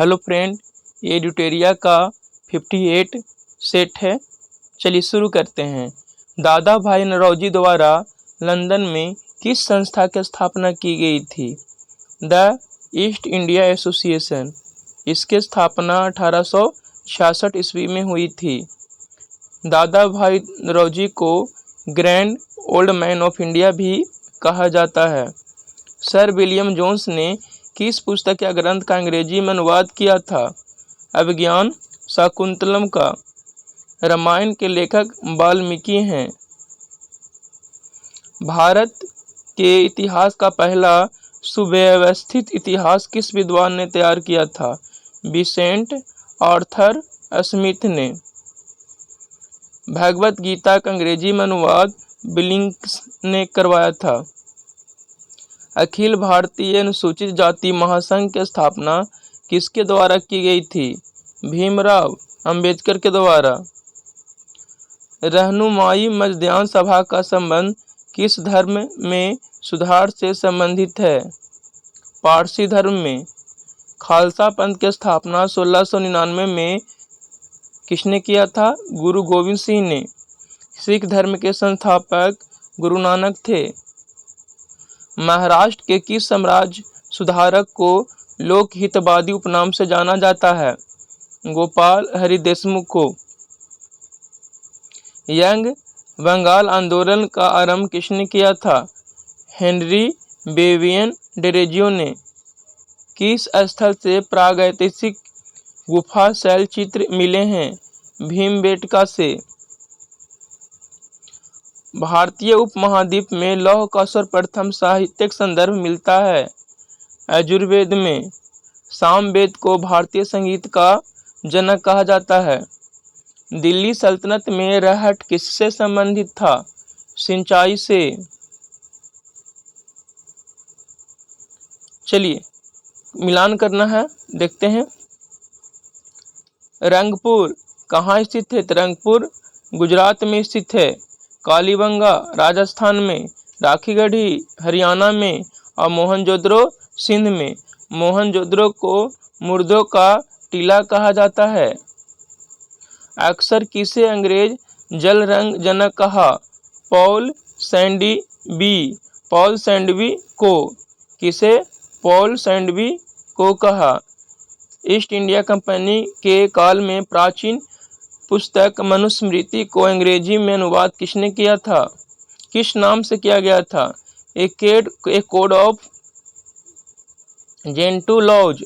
Hello friend, ये ड्यूटेरिया का 58 set है। चलिए शुरू करते हैं। दादा भाई नौरोजी द्वारा लंदन में किस संस्था की स्थापना की गई थी? The east India association. इसकी स्थापना 1866 ईस्वी में हुई थी। दादा भाई नौरोजी को grand old man of India भी कहा जाता है। सर विलियम जोन्स ने किस पुस्तक या ग्रंथ का अंग्रेजी में अनुवाद किया था? अभिज्ञान शाकुंतलम का। रामायण के लेखक वाल्मीकि हैं। भारत के इतिहास का पहला सुव्यवस्थित इतिहास किस विद्वान ने तैयार किया था? विसेंट आर्थर स्मिथ ने। भगवत गीता का अंग्रेजी में अनुवाद बिलिंग्स ने करवाया था। अखिल भारतीय अनुसूचित जाति महासंघ की स्थापना किसके द्वारा की गई थी? भीमराव अंबेडकर के द्वारा। रहनुमाई मध्यान्ह सभा का संबंध किस धर्म में सुधार से संबंधित है? पारसी धर्म में। खालसा पंथ की स्थापना 1699 में किसने किया था? गुरु गोविंद सिंह ने। सिख धर्म के संस्थापक गुरु नानक थे। महाराष्ट्र के किस साम्राज्य सुधारक को लोकहितवादी उपनाम से जाना जाता है? गोपाल हरि देशमुख को। यंग बंगाल आंदोलन का आरंभ किसने किया था? हेनरी बेवियन डेरेजियो ने। किस स्थल से प्रागैतिहासिक गुफा शैल चित्र मिले हैं? भीमबेटका से। भारतीय उपमहाद्वीप में लौह का सर्वप्रथम साहित्यिक संदर्भ मिलता है यजुर्वेद में। सामवेद को भारतीय संगीत का जनक कहा जाता है। दिल्ली सल्तनत में रहट किससे संबंधित था? सिंचाई से। चलिए मिलान करना है, देखते हैं। रंगपुर कहाँ स्थित है? रंगपुर गुजरात में स्थित है। कालीबंगा राजस्थान में, राखीगढ़ी हरियाणा में और मोहनजोदड़ो सिंध में। मोहनजोदड़ो को मुर्दों का टीला कहा जाता है। अक्सर किसे अंग्रेज जल रंग जनक कहा? पॉल सैंडबी। पॉल सैंडबी को। किसे? पॉल सैंडबी को कहा। ईस्ट इंडिया कंपनी के काल में प्राचीन पुस्तक मनुस्मृति को अंग्रेजी में अनुवाद किसने किया था? किस नाम से किया गया था? ए कोड ऑफ जेंटू लॉज।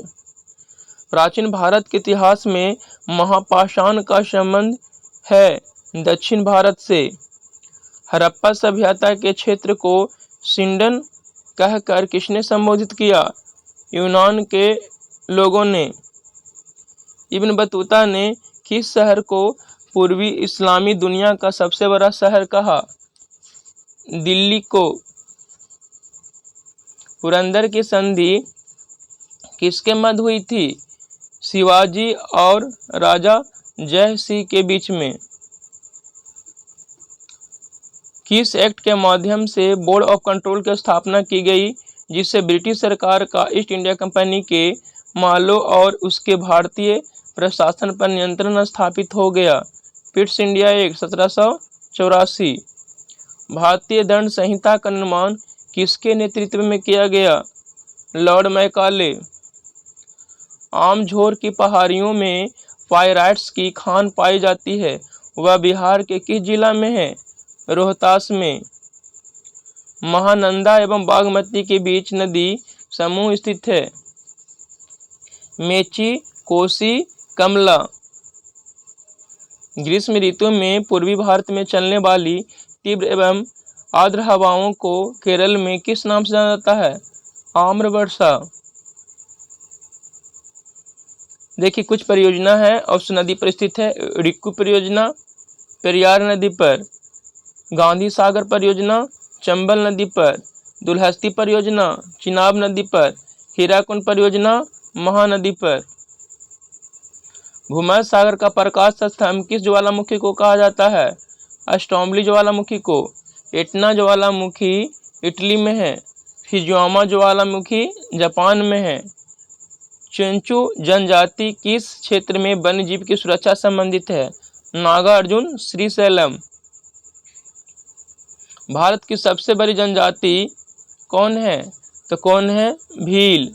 प्राचीन भारत के इतिहास में महापाषाण का संबंध है दक्षिण भारत से। हड़प्पा सभ्यता के क्षेत्र को सिंडन कहकर किसने संबोधित किया? यूनान के लोगों ने। इब्न बतूता ने किस शहर को पूर्वी इस्लामी दुनिया का सबसे बड़ा शहर कहा? दिल्ली को। पुरंदर की संधि किसके मध्य हुई थी? शिवाजी और राजा जय सिंह के बीच में। किस एक्ट के माध्यम से बोर्ड ऑफ कंट्रोल की स्थापना की गई जिससे ब्रिटिश सरकार का ईस्ट इंडिया कंपनी के मालों और उसके भारतीय प्रशासन पर नियंत्रण स्थापित हो गया? Pitt's India act 1784। भारतीय दंड संहिता का निर्माण किसके नेतृत्व में किया गया? Lord Macaulay. आमझोर की पहाड़ियों में पाइराइट्स की खान पाई जाती है, वह बिहार के किस जिला में है? रोहतास में। महानंदा एवं बागमती के बीच नदी समूह स्थित है? मेची, कोसी, कमला। ग्रीष्म ऋतु में पूर्वी भारत में चलने वाली तीव्र एवं आर्द्र हवाओं को केरल में किस नाम से जाना जाता है? आम्र वर्षा। देखिए कुछ परियोजना है और उस नदी पर स्थित है। रिक्कू परियोजना पेरियार नदी पर। गांधी सागर परियोजना चंबल नदी पर। दुलहस्ती परियोजना चिनाब नदी पर। हीराकुंड परियोजना महानदी पर। भूमध्य सागर का प्रकाश स्तंभ किस ज्वालामुखी को कहा जाता है? स्ट्रोम्बली ज्वालामुखी को। एटना ज्वालामुखी इटली में है। फिजुआमा ज्वालामुखी जापान में है। चुंचु जनजाति किस क्षेत्र में वन्य जीव की सुरक्षा संबंधित है? नागार्जुन श्रीशैलम। भारत की सबसे बड़ी जनजाति कौन है? तो कौन है? भील।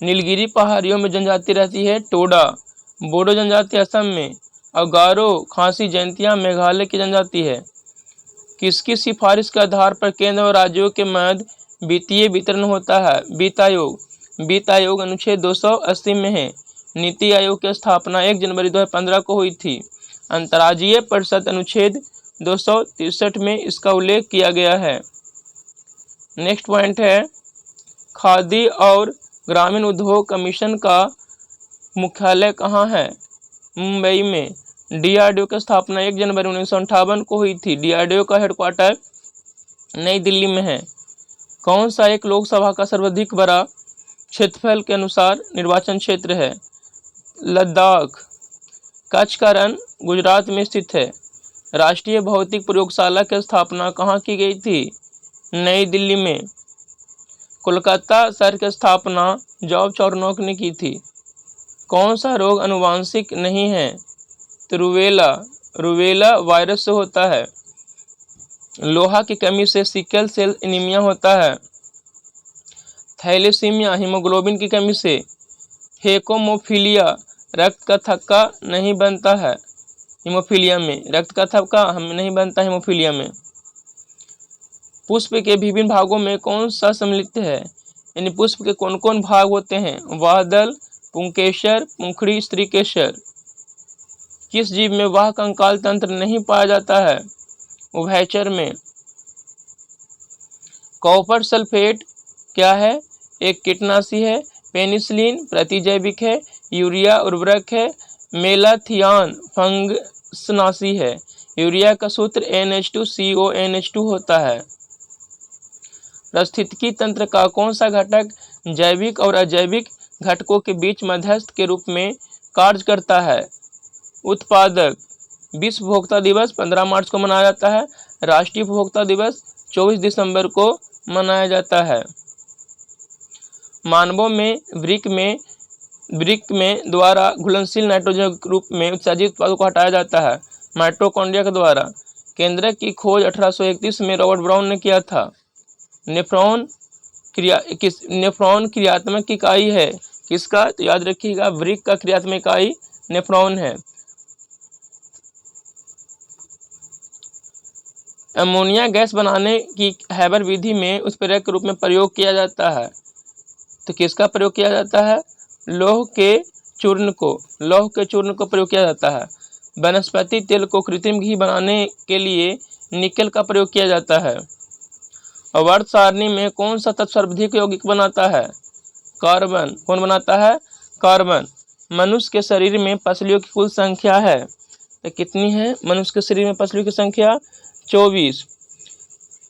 नीलगिरी पहाड़ियों में जनजाति रहती है टोडा। बोडो जनजाति असम में और गारो खासी जयंतिया मेघालय की जनजाति है। किसकी सिफारिश के आधार पर केंद्र और राज्यों के मध्य वित्तीय वितरण होता है? वित्त आयोग। वित्त आयोग अनुच्छेद 280 में है। नीति आयोग की स्थापना 1 जनवरी 2015 को हुई थी। अंतर्राज्यीय परिषद अनुच्छेद 263 में इसका उल्लेख किया गया है। नेक्स्ट पॉइंट है, खादी और ग्रामीण उद्योग कमीशन का मुख्यालय कहाँ है? मुंबई में। डीआरडीओ की स्थापना 1 जनवरी 1958 को हुई थी। डीआरडीओ का हेडक्वार्टर नई दिल्ली में है। कौन सा एक लोकसभा का सर्वाधिक बड़ा क्षेत्रफल के अनुसार निर्वाचन क्षेत्र है? लद्दाख। कच्छ का रण गुजरात में स्थित है। राष्ट्रीय भौतिक प्रयोगशाला की स्थापना कहाँ की गई थी? नई दिल्ली में। कोलकाता शहर की स्थापना जॉर्ज चार्नोक ने की थी। कौन सा रोग आनुवांशिक नहीं है? तो रूबेला वायरस से होता है। लोहा की कमी से सिकल सेल एनीमिया होता है। थैलेसीमिया हीमोग्लोबिन की कमी से। हेकोमोफीलिया रक्त का थक्का नहीं बनता है। हीमोफीलिया में रक्त का थक्का नहीं बनता हीमोफीलिया में। पुष्प के विभिन्न भागों में कौन सा सम्मिलित है? यानी पुष्प के कौन कौन भाग होते हैं? वाहदल, पुंकेसर, पुंखड़ी, स्त्रीकेसर। किस जीव में वाह कंकाल तंत्र नहीं पाया जाता है? उभयचर में। कॉपर सल्फेट क्या है? एक कीटनाशी है। पेनिसिलिन प्रतिजैविक है। यूरिया उर्वरक है। मेलाथियान फंगसनाशी है। यूरिया का सूत्र NH2CONH2 होता है। पारिस्थितिकी तंत्र का कौन सा घटक जैविक और अजैविक घटकों के बीच मध्यस्थ के रूप में कार्य करता है? उत्पादक। विश्व उपभोक्ता दिवस 15 मार्च को मनाया जाता है। राष्ट्रीय उपभोक्ता दिवस 24 दिसंबर को मनाया जाता है। मानवों में वृक्क में द्वारा घुलनशील नाइट्रोजन रूप में उत्सर्जित उत्पादों को हटाया जाता है माइटोकॉन्ड्रिया के द्वारा। केंद्रक की खोज 1831 में रॉबर्ट ब्राउन ने किया था। नेफ्रॉन क्रियात्मक इकाई है किसका? तो याद रखिएगा वृक्क का क्रियात्मक इकाई नेफ्रॉन है। अमोनिया गैस बनाने की हैबर विधि में उत्प्रेरक के रूप में प्रयोग किया जाता है। तो किसका प्रयोग किया जाता है? लौह के चूर्ण को प्रयोग किया जाता है। वनस्पति तेल को कृत्रिम घी बनाने के लिए निकेल का प्रयोग किया जाता है। वर्त सारणी में कौन सा तत्व सर्वाधिक यौगिक बनाता है? कार्बन। कौन बनाता है? कार्बन। मनुष्य के शरीर में पसलियों की कुल संख्या है तो कितनी है? मनुष्य के शरीर में पसलियों की संख्या 24।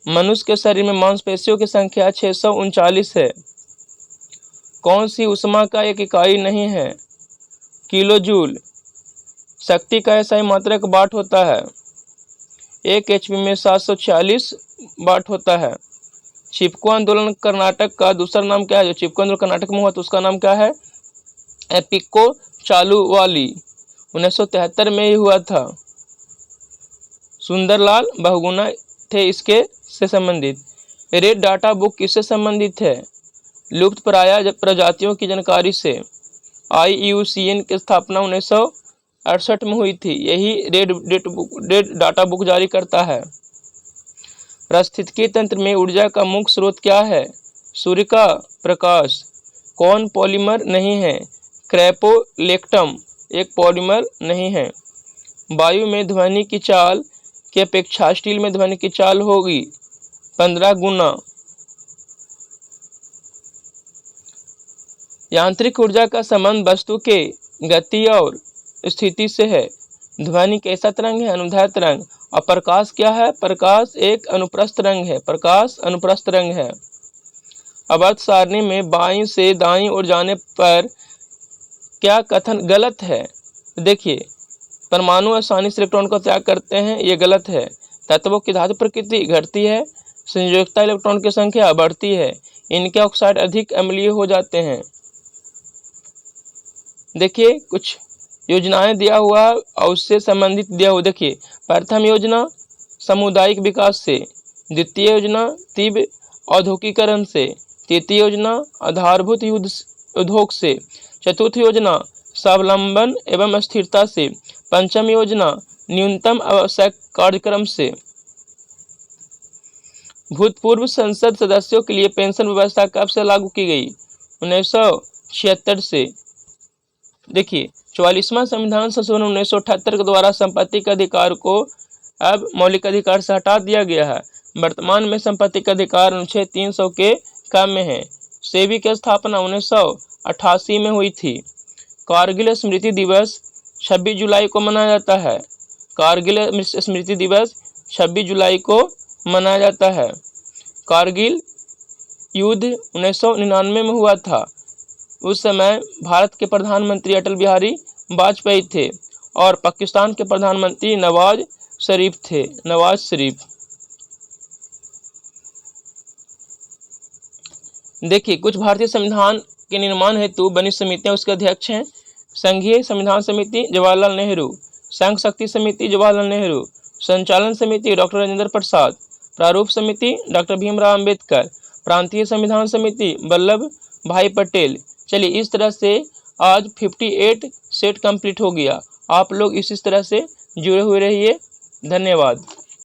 मनुष्य के शरीर में मांसपेशियों की संख्या 639 है। कौन सी ऊष्मा का एक इकाई नहीं है? किलोजूल। शक्ति का ऐसा ही मात्रक वाट होता है। 1 HP में 746 वाट होता है। चिपको आंदोलन कर्नाटक का दूसरा नाम क्या है? जो चिपको आंदोलन कर्नाटक में हुआ तो उसका नाम क्या है? एपिको चालुवाली। 1973 में ही हुआ था। सुंदरलाल बहुगुणा थे इसके से संबंधित। रेड डाटा बुक किससे संबंधित है? लुप्त प्राय प्रजातियों की जानकारी से। IUCN की स्थापना 1968 में हुई थी। यही रेड डाटा बुक जारी करता है। पारिस्थितिकी तंत्र में ऊर्जा का मुख्य स्रोत क्या है? सूर्य का प्रकाश। कौन पॉलीमर नहीं है? क्रेपोलेक्टम एक पॉलीमर नहीं है। वायु में ध्वनि की चाल की अपेक्षा स्टील में ध्वनि की चाल होगी 15 गुना। यांत्रिक ऊर्जा का संबंध वस्तु के गति और स्थिति से है। ध्वनि कैसा तरंग है? अनुदैर्घ्य तरंग। और प्रकाश क्या है? प्रकाश एक अनुप्रस्थ रंग है। प्रकाश अनुप्रस्थ रंग है। अवर्त सारणी में बाईं से दाईं ओर जाने पर क्या कथन गलत है? देखिए, परमाणु आसानी से इलेक्ट्रॉन का त्याग करते हैं, ये गलत है। तत्वों की धातु प्रकृति घटती है। संयोजकता इलेक्ट्रॉन की संख्या बढ़ती है। इनके ऑक्साइड अधिक अम्लीय हो जाते हैं। देखिए कुछ योजनाएं दिया हुआ है और उससे संबंधित दिया हुआ। देखिए प्रथम योजना सामुदायिक विकास से, द्वितीय योजना तीव्र औद्योगिकीकरण से, तृतीय योजना आधारभूत उद्योग से, चतुर्थ योजना स्वावलंबन एवं स्थिरता से, पंचम योजना न्यूनतम आवश्यक कार्यक्रम से। भूतपूर्व संसद सदस्यों के लिए पेंशन व्यवस्था कब से लागू की गई? 1976 से। देखिए 44वां संविधान संशोधन 1978 के द्वारा संपत्ति के अधिकार को अब मौलिक अधिकार से हटा दिया गया है। वर्तमान में संपत्ति का अधिकार अनुच्छेद 300 के कम में है। सेबी की स्थापना 1988 में हुई थी। कारगिल स्मृति दिवस 26 जुलाई को मनाया जाता है। कारगिल स्मृति दिवस 26 जुलाई को मनाया जाता है। कारगिल युद्ध 1999 में हुआ था। उस समय भारत के प्रधानमंत्री अटल बिहारी वाजपेयी थे और पाकिस्तान के प्रधानमंत्री नवाज शरीफ थे। नवाज शरीफ। देखिए कुछ भारतीय संविधान के निर्माण हेतु बनी समितियां उसके अध्यक्ष हैं। संघीय संविधान समिति जवाहरलाल नेहरू, संघ शक्ति समिति जवाहरलाल नेहरू, संचालन समिति डॉक्टर राजेंद्र प्रसाद, प्रारूप समिति डॉक्टर भीमराव अंबेडकर, प्रांतीय संविधान समिति वल्लभ भाई पटेल। चलिए इस तरह से आज 58 सेट कंप्लीट हो गया। आप लोग इसी तरह से जुड़े हुए रहिए। धन्यवाद।